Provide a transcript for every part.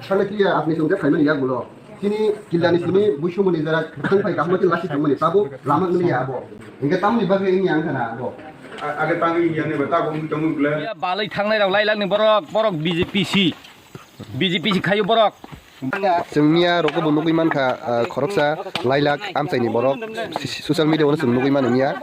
Karena kia apni sungguh kaiman ya gulo. Kini kilani sini busu muni zara kangpai kamu tu lasi kamu ni tabu lama ni ya abo. Hingga tamu ni bagai ini yang kana abo. Ada tangi yang ni betul kamu temu gula. Ya balai tangnai rau lai lang ni borok BJP si kayu borok. Semia roko bunu kui man kha khoroksa lailak amchai ni borok social media ono sung nugui man mia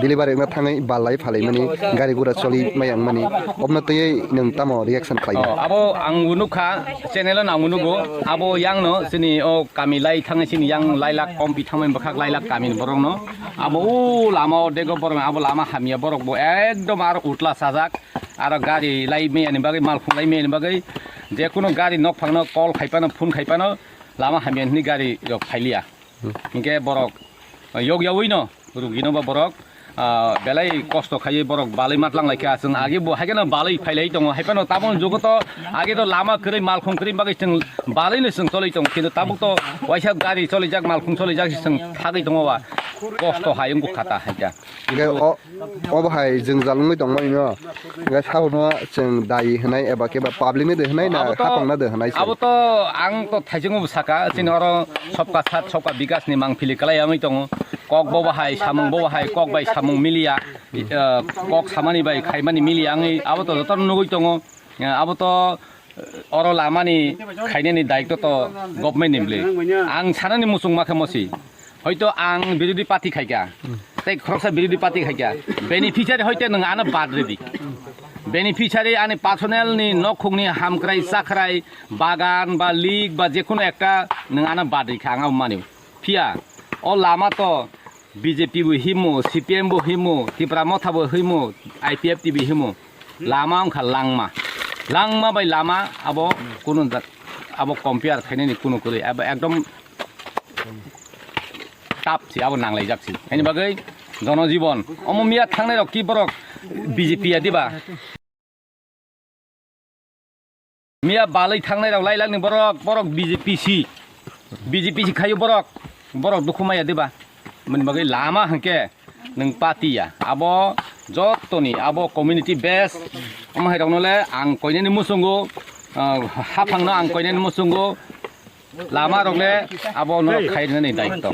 delivery na thangai balai phalai mani gari gura choli mayang mani obna tei nang tamo reaction khlai Abo ang unukha channel na unugo abo yang no sini o kami lai thangai sini yang lailak kompi thamai bakhak lailak kami borok no abo lama dego borok abo lama hamia borok bo ekdom ar utla sajak ar gari lai me ani bagai mal khung lai me ani bagai যে কোনো গাড়ি knock ফাংনো call খাইপানো phone খাইপানো Lama হামিয়াননি গাড়ি rock ফাইলিয়া ইনকে বরক ইয়গিয়াওই ন রুগিনো বা বরক বেলাই কষ্ট খাইয়ে বরক বালাই মাতলাং লাইকা जों आगे हायगेनो बालै फाइলাই दङ हायपानो ताबन जुगत आगे तो लामा करै मालखं करै बागै जों बालैनो जों चलै दं किन्तु ताबुक तो वाइसा गारि चलै जाक मालखं चलै जाक जों थागै दङवा कষ্ট हायंगु खाता हायगा इनके अबहाय जों जालुङै दंमोन न इनके सावनो जों दाय होनाय एबा केबा पाब्लिकनि दे होनाय ना हापांना दे होनाय अब तो आं तो थाइजोंबो साका जों अर सबका साथ सबका विकासनि मांफिलि कलायामै दङ कक बबाहाय सामं बबाहाय कक बाय सामं मिलिया कक सामानि बाय खाइमानि मिलिया आङै अब तो जतन नुगै दङ अब तो अर लामानि खाइनायनि दायित्व तो गभर्नमेन्ट निमले आं सानानि मुसुं माखा मसि হয়তো আং বিরোধী পার্টি খাইকা তাই খরচা বিরোধী পার্টি খাইকা বেনিফিশিয়ারি হয়তো নং আনা বাদ রেডি বেনিফিশিয়ারি আনে পার্সোনেলনি নখংনি হামক্রাই চাকরাই বাগান বা লিগ বা যে কোনো একটা নং আনা বাদ রেখা আঙা মানিও ফিয়া ও লামা তো বিজেপি বো হিমো সিপিএম বো হিমো ত্রিপুরা মথাবো হিমো আইপিএফ টিভি হিমো লামা অংখা লাংমা বাই লামা আবো কোনো আবো কম্পেয়ার খাইনানি কোনো করে একদম तापसी अब नांलाय जाक्सी एनि बागै जनजीवन अममिया थांनाय रक कि बरक बीजेपी आ दिबा मिया बालै थांनाय रक लाइलांनि बरक बीजेपी सी खायो बरक दुखुमाया दिबा मन बागै लामा हंके नों पार्टिया अब जतनि अब कम्युनिटी बेस अमहाय रकनले आं कयनानि मुसुंगो हाफांनो आं कयनानि मुसुंगो लामा रगले अब न खाइनो नै दायित्व